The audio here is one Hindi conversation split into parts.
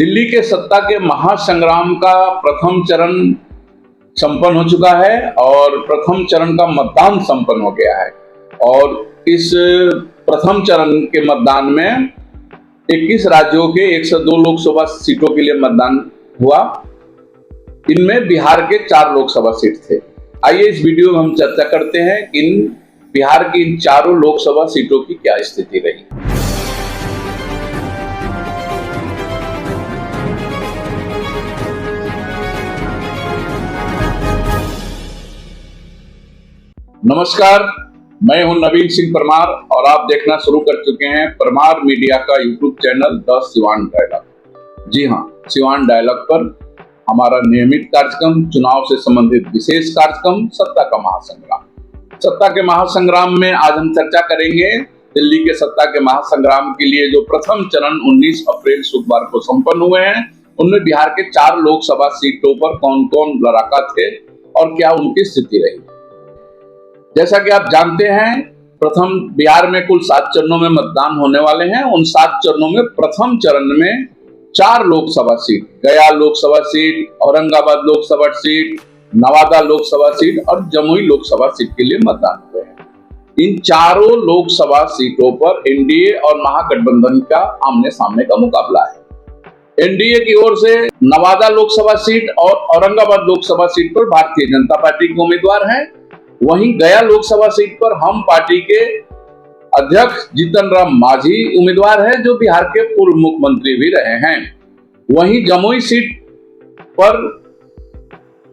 दिल्ली के सत्ता के महासंग्राम का प्रथम चरण संपन्न हो चुका है और प्रथम चरण का मतदान संपन्न हो गया है। और इस प्रथम चरण के मतदान में 21 राज्यों के 102 लोकसभा सीटों के लिए मतदान हुआ। इनमें बिहार के 4 लोकसभा सीट थे। आइए इस वीडियो में हम चर्चा करते हैं इन बिहार की इन चारों लोकसभा सीटों की क्या स्थिति रही। नमस्कार, मैं हूं नवीन सिंह परमार और आप देखना शुरू कर चुके हैं परमार मीडिया का YouTube channel the Siwan dialogue. जी हां, सिवान डायलॉग पर हमारा नियमित कार्यक्रम, चुनाव से संबंधित विशेष कार्यक्रम सत्ता का महासंग्राम। सत्ता के महासंग्राम में आज हम चर्चा करेंगे दिल्ली के सत्ता के महासंग्राम के लिए जो प्रथम चरण 19 अप्रैल शुक्रवार को संपन्न हुए हैं, उनमें बिहार के 4 लोकसभा सीटों पर कौन कौन लड़ाका थे और क्या उनकी स्थिति रही। जैसा कि आप जानते हैं, प्रथम बिहार में कुल 7 चरणों में मतदान होने वाले हैं। उन 7 चरणों में प्रथम चरण में 4 लोकसभा सीट, गया Lok Sabha seat, Aurangabad Lok Sabha seat, Nawada Lok Sabha seat और जमुई लोकसभा सीट के लिए मतदान हुए हैं। इन चारों लोकसभा सीटों पर एनडीए और महागठबंधन का आमने सामने का मुकाबला है। एनडीए की ओर से नवादा लोकसभा सीट और औरंगाबाद लोकसभा सीट पर भारतीय जनता पार्टी के उम्मीदवार हैं। वहीं गया लोकसभा सीट पर हम पार्टी के अध्यक्ष जीतन राम मांझी उम्मीदवार है, जो बिहार के पूर्व मुख्यमंत्री भी रहे हैं। वहीं जमुई सीट पर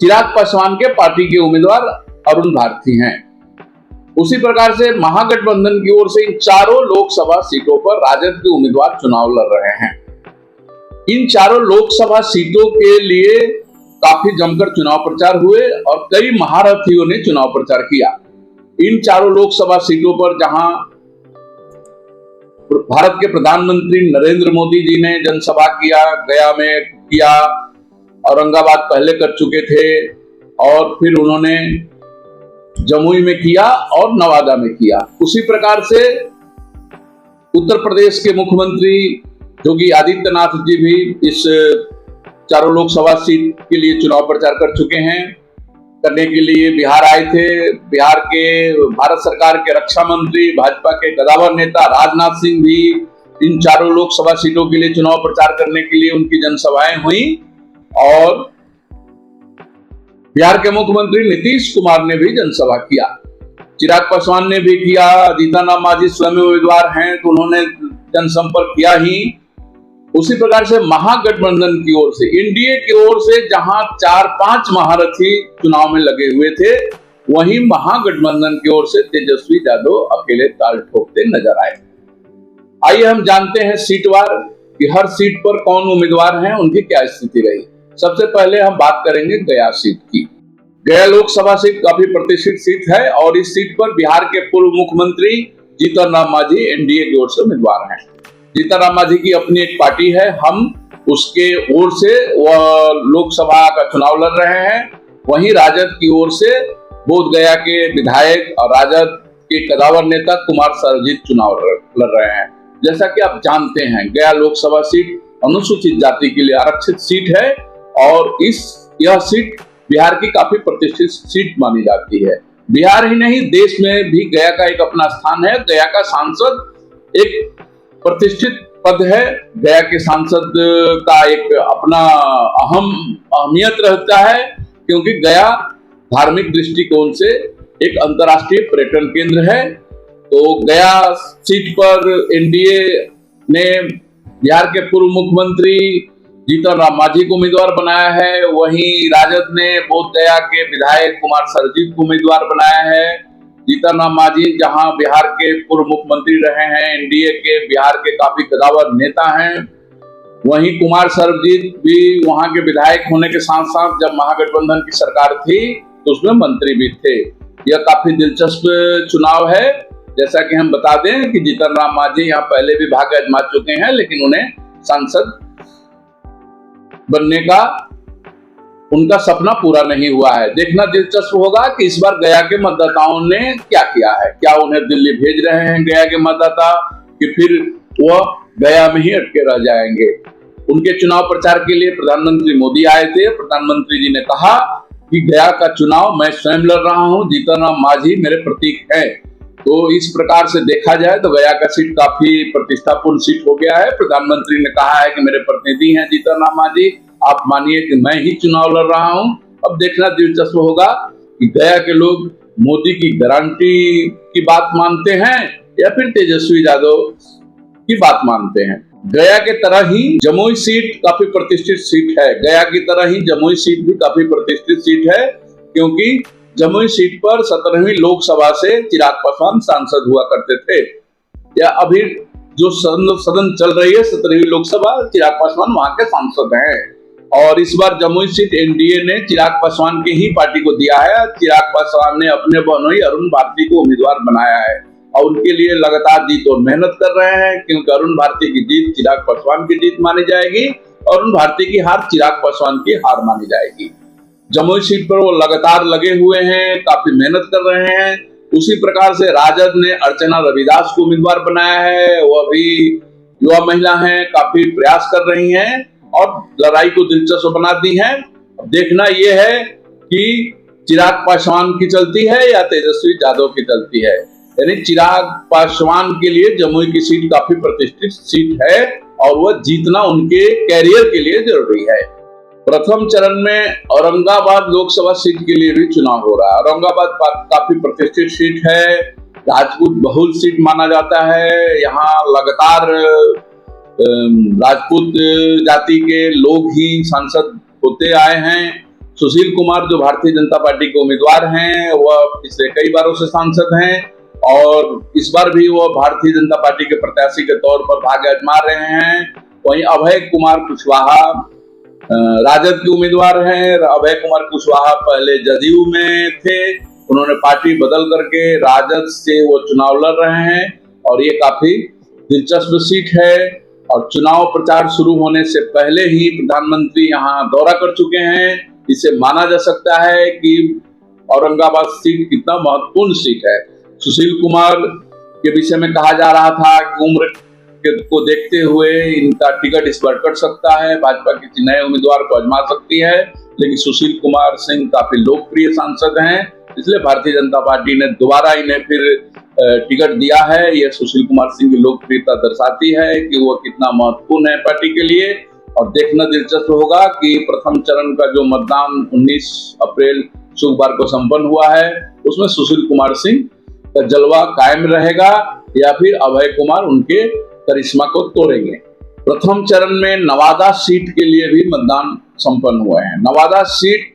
चिराग पासवान के पार्टी के उम्मीदवार अरुण भारती हैं। उसी प्रकार से महागठबंधन की ओर से इन चारों लोकसभा सीटों पर राजद के उम्मीदवार चुनाव लड़ रहे हैं। इन चारों लोकसभा सीटों के लिए काफी जमकर चुनाव प्रचार हुए और कई महारथियों ने चुनाव प्रचार किया। इन चारों लोकसभा सीटों पर जहां भारत के प्रधानमंत्री नरेंद्र मोदी जी ने जनसभा किया, गया में किया, औरंगाबाद पहले कर चुके थे और फिर उन्होंने जमुई में किया और नवादा में किया। उसी प्रकार से उत्तर प्रदेश के मुख्यमंत्री योगी आदित्यनाथ जी भी इस चारों लोकसभा सीट के लिए चुनाव प्रचार कर चुके हैं। करने के लिए बिहार आए थे। बिहार के भारत सरकार के रक्षा मंत्री, भाजपा के कद्दावर नेता राजनाथ सिंह भी इन चारों लोकसभा सीटों के लिए चुनाव प्रचार करने के लिए उनकी जनसभाएं हुई। और बिहार के मुख्यमंत्री नीतीश कुमार ने भी जनसभा किया, चिराग पासवान ने भी किया, जीतन राम मांझी स्वयं उम्मीदवार हैं तो उन्होंने जनसंपर्क किया ही। उसी प्रकार से महागठबंधन की ओर से, एनडीए की ओर से जहां 4-5 महारथी चुनाव में लगे हुए थे, वहीं महागठबंधन की ओर से तेजस्वी यादव अकेले ताल ठोकते नजर आए। आइए हम जानते हैं सीटवार कि हर सीट पर कौन उम्मीदवार हैं, उनकी क्या स्थिति रही। सबसे पहले हम बात करेंगे गया सीट की। गया लोकसभा सीट काफी प्रतिष्ठित सीट है और इस सीट पर बिहार के पूर्व मुख्यमंत्री जीतन राम मांझी एनडीए की ओर से उम्मीदवार हैं। जीतन राम मांझी की अपनी एक पार्टी है, हम उसके ओर से वह लोकसभा का चुनाव लड़ रहे हैं। वहीं राजद की ओर से बोधगया के विधायक और राजद के कद्दावर नेता कुमार सर्वजीत चुनाव लड़ रहे हैं। जैसा कि आप जानते हैं, गया लोकसभा सीट अनुसूचित जाति के लिए आरक्षित सीट है और यह सीट बिहार की काफी प्रतिष्ठित सीट मानी जाती है। बिहार ही नहीं, देश में भी गया का एक अपना स्थान है। गया का सांसद एक प्रतिष्ठित पद है। गया के सांसद का एक अपना अहमियत रहता है, क्योंकि गया धार्मिक दृष्टिकोण से एक अंतर्राष्ट्रीय पर्यटन केंद्र है। तो गया सीट पर एनडीए ने बिहार के पूर्व मुख्यमंत्री जीतन राम मांझी को उम्मीदवार बनाया है। वहीं राजद ने बोधगया के विधायक कुमार सर्वजीत को उम्मीदवार बनाया है। जीतन राम मांझी जहां बिहार के पूर्व मुख्यमंत्री रहे हैं, एनडीए के बिहार के काफी कद्दावर नेता हैं। वहीं कुमार सर्वजीत भी वहां के विधायक होने के साथ साथ जब महागठबंधन की सरकार थी तो उसमें मंत्री भी थे। यह काफी दिलचस्प चुनाव है। जैसा कि हम बता दें कि जीतन राम मांझी यहाँ पहले भी भाग्य आजमा चुके हैं, लेकिन उन्हें सांसद बनने का उनका सपना पूरा नहीं हुआ है। देखना दिलचस्प होगा कि इस बार गया के मतदाताओं ने क्या किया है। क्या उन्हें दिल्ली भेज रहे हैं गया के मतदाता, कि फिर वह गया में ही अटके रह जाएंगे। उनके चुनाव प्रचार के लिए प्रधानमंत्री मोदी आए थे। प्रधानमंत्री जी ने कहा कि गया का चुनाव मैं स्वयं लड़ रहा हूं, जीतन राम मांझी मेरे प्रतीक है। तो इस प्रकार से देखा जाए तो गया का सीट काफी प्रतिष्ठापूर्ण सीट हो गया है। प्रधानमंत्री ने कहा है कि मेरे प्रतिनिधि हैं जीतन राम मांझी, आप मानिए कि मैं ही चुनाव लड़ रहा हूं। अब देखना दिलचस्प होगा कि गया के लोग मोदी की गारंटी की बात मानते हैं या फिर तेजस्वी यादव की बात मानते हैं। गया के तरह ही जमुई सीट काफी प्रतिष्ठित सीट है। गया की तरह ही जमुई सीट भी काफी प्रतिष्ठित सीट है, क्योंकि जमुई सीट पर 17वीं लोकसभा से चिराग पासवान सांसद हुआ करते थे। या अभी जो सदन चल रही है 17वीं लोकसभा, चिराग पासवान वहां के सांसद हैं। और इस बार जमुई सीट एनडीए ने चिराग पासवान की ही पार्टी को दिया है। चिराग पासवान ने अपने बहनोई अरुण भारती को उम्मीदवार बनाया है और उनके लिए लगातार जीत और मेहनत कर रहे हैं, क्योंकि अरुण भारती की जीत चिराग पासवान की जीत मानी जाएगी और अरुण भारती की हार चिराग पासवान की हार मानी जाएगी। जमुई सीट पर वो लगातार लगे हुए हैं, काफी मेहनत कर रहे हैं। उसी प्रकार से राजद ने अर्चना रविदास को उम्मीदवार बनाया है। वो अभी युवा महिला हैं, काफी प्रयास कर रही हैं और लड़ाई को दिलचस्प बनाती हैं। अब देखना यह है कि चिराग पासवान की चलती है या तेजस्वी यादव की चलती है। यानी चिराग पासवान के लिए जमुई की सीट काफी प्रतिष्ठित सीट है और वह जीतना उनके कैरियर के लिए जरूरी है। प्रथम चरण में औरंगाबाद लोकसभा सीट के लिए भी चुनाव हो रहा है। औरंगाबाद काफी प्रतिष्ठित सीट है, राजपूत बहुल सीट माना जाता है। यहाँ लगातार राजपूत जाति के लोग ही सांसद होते आए हैं। सुशील कुमार जो भारतीय जनता पार्टी के उम्मीदवार हैं, वह पिछले कई बारों से सांसद हैं और इस बार भी वह भारतीय जनता पार्टी के प्रत्याशी के तौर पर भाग्य आजमा रहे हैं। वहीं अभय कुमार कुशवाहा राजद के उम्मीदवार हैं। अभय कुमार कुशवाहा पहले जदयू में थे, उन्होंने पार्टी बदल करके राजद से वो चुनाव लड़ रहे हैं और ये काफी दिलचस्प सीट है। और चुनाव प्रचार शुरू होने से पहले ही प्रधानमंत्री यहाँ दौरा कर चुके हैं। इसे माना जा सकता है कि औरंगाबाद सीट कितना महत्वपूर्ण सीट है। सुशील कुमार के विषय में कहा जा रहा था कि उम्र को देखते हुए इनका टिकट इस बार कट सकता है, भाजपा किसी नए उम्मीदवार को आजमा सकती है, लेकिन सुशील कुमार सिंह काफी लोकप्रिय सांसद हैं, इसलिए भारतीय जनता पार्टी ने दोबारा इन्हें फिर टिकट दिया है। यह सुशील कुमार सिंह की लोकप्रियता दर्शाती है कि वो कितना महत्वपूर्ण है पार्टी के लिए। और देखना दिलचस्प होगा कि प्रथम चरण का जो मतदान 19 अप्रैल शुक्रवार को संपन्न हुआ है, उसमें सुशील कुमार सिंह का जलवा कायम रहेगा या फिर अभय कुमार उनके करिश्मा को तोड़ेंगे। प्रथम चरण में नवादा सीट के लिए भी मतदान संपन्न हुए हैं। नवादा सीट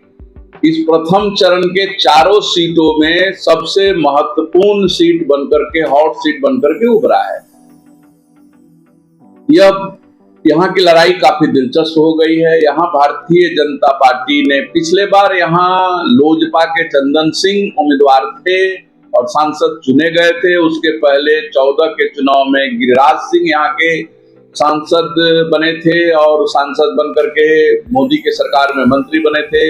इस प्रथम चरण के चारों सीटों में सबसे महत्वपूर्ण सीट बनकर के, हॉट सीट बनकर के उभरा है। यहाँ की लड़ाई काफी दिलचस्प हो गई है। यहाँ भारतीय जनता पार्टी ने पिछले बार यहाँ लोजपा के चंदन सिंह उम्मीदवार थे और सांसद चुने गए थे। उसके पहले 14 के चुनाव में गिरिराज सिंह यहाँ के सांसद बने थे और सांसद बनकर के मोदी के सरकार में मंत्री बने थे।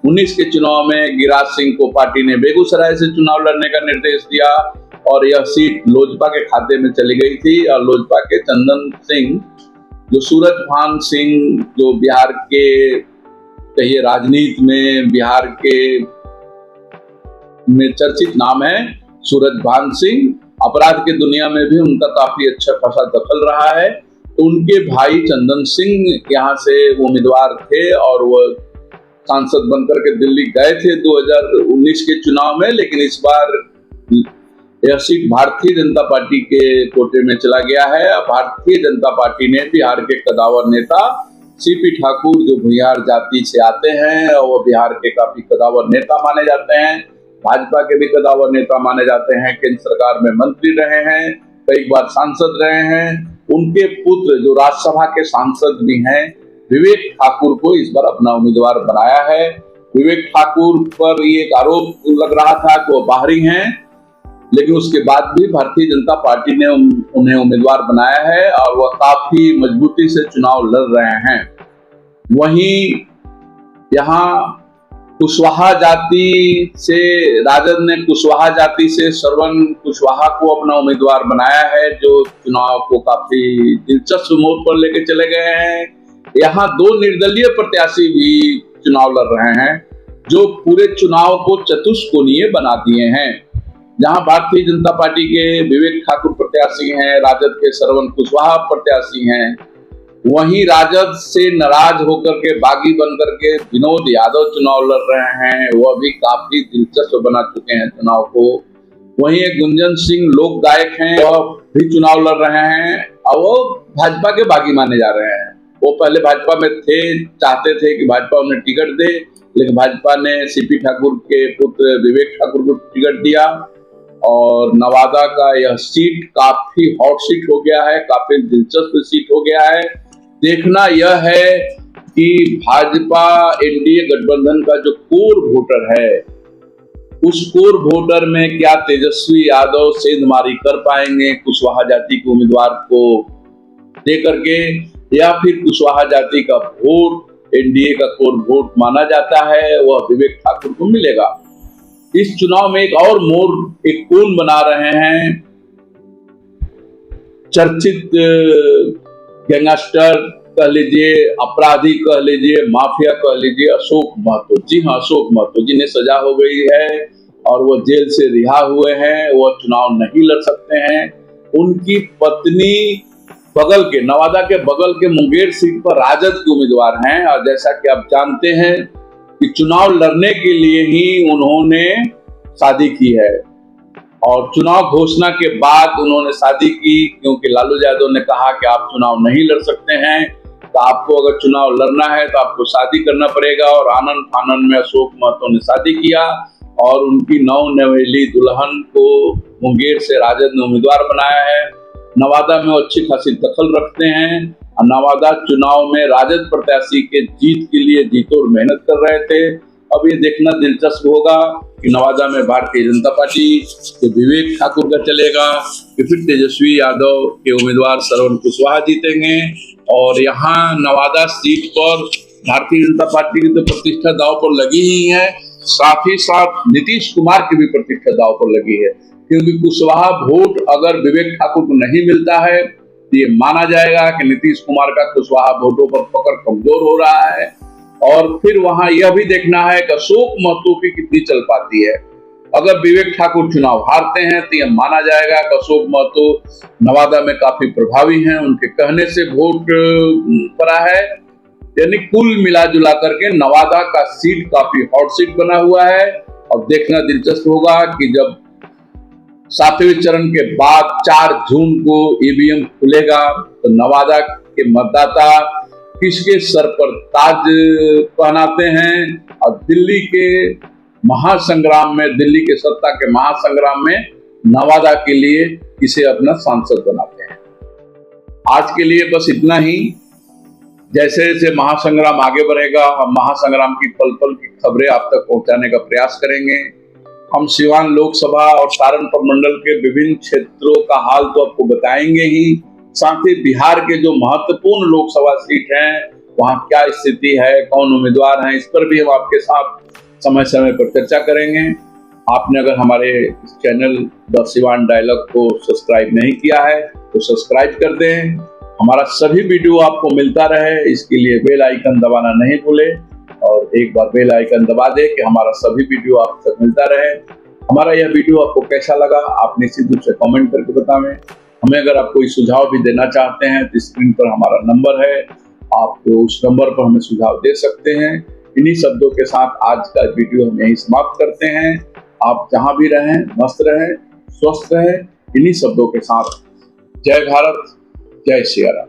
19 के चुनाव में गिरिराज सिंह को पार्टी ने बेगूसराय से चुनाव लड़ने का निर्देश दिया और यह सीट लोजपा के खाते में चली गई थी। और लोजपा के चंदन सिंह, जो सूरजभान सिंह, जो बिहार के कहिए राजनीति में बिहार के में चर्चित नाम है, सूरजभान सिंह, अपराध की दुनिया में भी उनका काफी अच्छा खासा दखल रहा है। तो उनके भाई चंदन सिंह यहाँ से उम्मीदवार थे और वो सांसद बनकर के दिल्ली गए थे 2019 के चुनाव में, लेकिन इस बार यह सीट भारतीय जनता पार्टी के कोटे में चला गया है। भारतीय जनता पार्टी ने बिहार के कदावर नेता सीपी ठाकुर, जो भुइयार जाति से आते हैं और वो बिहार के काफी कदावर नेता माने जाते हैं, भाजपा के भी कदावर नेता माने जाते हैं, केंद्र सरकार में मंत्री रहे हैं, कई बार सांसद रहे हैं। उनके पुत्र जो राज्यसभा के सांसद भी हैं, विवेक ठाकुर को इस बार अपना उम्मीदवार बनाया है। विवेक ठाकुर पर ये एक आरोप लग रहा था कि वो बाहरी हैं, लेकिन उसके बाद भी भारतीय जनता पार्टी ने उन्हें उम्मीदवार बनाया है और वह काफी मजबूती से चुनाव लड़ रहे हैं। वहीं यहाँ कुशवाहा जाति से राजद ने कुशवाहा जाति से श्रवण कुशवाहा को अपना उम्मीदवार बनाया है, जो चुनाव को काफी दिलचस्प मोड़ पर लेके चले गए हैं। यहाँ 2 निर्दलीय प्रत्याशी भी चुनाव लड़ रहे हैं, जो पूरे चुनाव को चतुष्कोणीय बना दिए हैं। जहां भारतीय जनता पार्टी के विवेक ठाकुर प्रत्याशी हैं, राजद के श्रवण कुशवाहा प्रत्याशी हैं, वहीं राजद से नाराज होकर के बागी बनकर के विनोद यादव चुनाव लड़ रहे हैं। वह भी काफी दिलचस्प बना चुके हैं चुनाव को। वहीं एक गुंजन सिंह लोक गायक हैं, वह भी चुनाव लड़ रहे हैं और वो भाजपा के बागी माने जा रहे हैं। वो पहले भाजपा में थे, चाहते थे कि भाजपा उन्हें टिकट दे, लेकिन भाजपा ने सीपी ठाकुर के पुत्र विवेक ठाकुर को टिकट दिया और नवादा का यह सीट काफी हॉट सीट हो गया है, काफी दिलचस्प सीट हो गया है। देखना यह है कि भाजपा एनडीए गठबंधन का जो कोर वोटर है, उस कोर वोटर में क्या तेजस्वी यादव सेंधमारी कर पाएंगे कुशवाहा जाति के उम्मीदवार को दे करके, या फिर कुशवाहा जाति का वोट एनडीए का कोर वोट माना जाता है वह विवेक ठाकुर को मिलेगा। इस चुनाव में एक और मोड़, एक कोण बना रहे हैं चर्चित गैंगस्टर कह लीजिए, अपराधी कह लीजिए, माफिया कह लीजिए, अशोक महतो। जी हाँ, अशोक महतो जिन्हें सजा हो गई है और वो जेल से रिहा हुए हैं, वो चुनाव नहीं लड़ सकते हैं। उनकी पत्नी बगल के नवादा के बगल के मुंगेर सीट पर राजद के उम्मीदवार हैं और जैसा कि आप जानते हैं कि चुनाव लड़ने के लिए ही उन्होंने शादी की है और चुनाव घोषणा के बाद उन्होंने शादी की, क्योंकि लालू यादव ने कहा कि आप चुनाव नहीं लड़ सकते हैं, तो आपको अगर चुनाव लड़ना है तो आपको शादी करना पड़ेगा। और आनंद फानन में अशोक महतो ने शादी किया और उनकी नवनवेली दुल्हन को मुंगेर से राजद ने उम्मीदवार बनाया है। नवादा में वो अच्छी खासी दखल रखते हैं और नवादा चुनाव में राजद प्रत्याशी के जीत के लिए जीतोड़ मेहनत कर रहे थे। अब ये देखना दिलचस्प होगा कि नवादा में भारतीय जनता पार्टी के विवेक ठाकुर का चलेगा कि फिर तेजस्वी यादव के उम्मीदवार श्रवण कुशवाहा जीतेंगे। और यहाँ नवादा सीट पर भारतीय जनता पार्टी की तो प्रतिष्ठा दांव पर लगी ही है, साथ ही साथ नीतीश कुमार की भी प्रतिष्ठा दांव पर लगी है, क्योंकि कुशवाहा वोट अगर विवेक ठाकुर को नहीं मिलता है तो ये माना जाएगा कि नीतीश कुमार का कुशवाहा वोटों पर पकड़ कमजोर हो रहा है। और फिर वहां यह भी देखना है कि अशोक महतो की कितनी चल पाती है। अगर विवेक ठाकुर चुनाव हारते हैं तो यह माना जाएगा कि अशोक महतो नवादा में काफी प्रभावी हैं, उनके कहने से वोट पड़ा है। यानी कुल मिला जुला करके नवादा का सीट काफी हॉट सीट बना हुआ है। अब देखना दिलचस्प होगा कि जब 7वें चरण के बाद 4 जून को ईवीएम खुलेगा तो नवादा के मतदाता किसके सर पर ताज पहनाते हैं और दिल्ली के महासंग्राम में, दिल्ली के सत्ता के महासंग्राम में नवादा के लिए किसे अपना सांसद बनाते हैं। आज के लिए बस इतना ही। जैसे जैसे महासंग्राम आगे बढ़ेगा हम महासंग्राम की पल पल की खबरें आप तक पहुंचाने का प्रयास करेंगे। हम सिवान लोकसभा और सारण प्रमंडल के विभिन्न क्षेत्रों का हाल तो आपको बताएंगे ही, साथ ही बिहार के जो महत्वपूर्ण लोकसभा सीट हैं वहां क्या स्थिति है, कौन उम्मीदवार हैं, इस पर भी हम आपके साथ समय समय पर चर्चा करेंगे। आपने अगर हमारे चैनल द सिवान डायलॉग को सब्सक्राइब नहीं किया है तो सब्सक्राइब कर दें। हमारा सभी वीडियो आपको मिलता रहे, इसके लिए बेल आइकन दबाना नहीं भूलें और एक बार बेल आइकन दबा दें कि हमारा सभी वीडियो आप तक मिलता रहे। हमारा यह वीडियो आपको कैसा लगा आप निश्चित रूप से कमेंट करके बतावें। हमें अगर आप कोई सुझाव भी देना चाहते हैं तो स्क्रीन पर हमारा नंबर है, आप उस नंबर पर हमें सुझाव दे सकते हैं। इन्हीं शब्दों के साथ आज का वीडियो हम यहीं समाप्त करते हैं। आप जहां भी रहें मस्त रहें, स्वस्थ रहें। इन्हीं शब्दों के साथ जय भारत, जय सिया राम।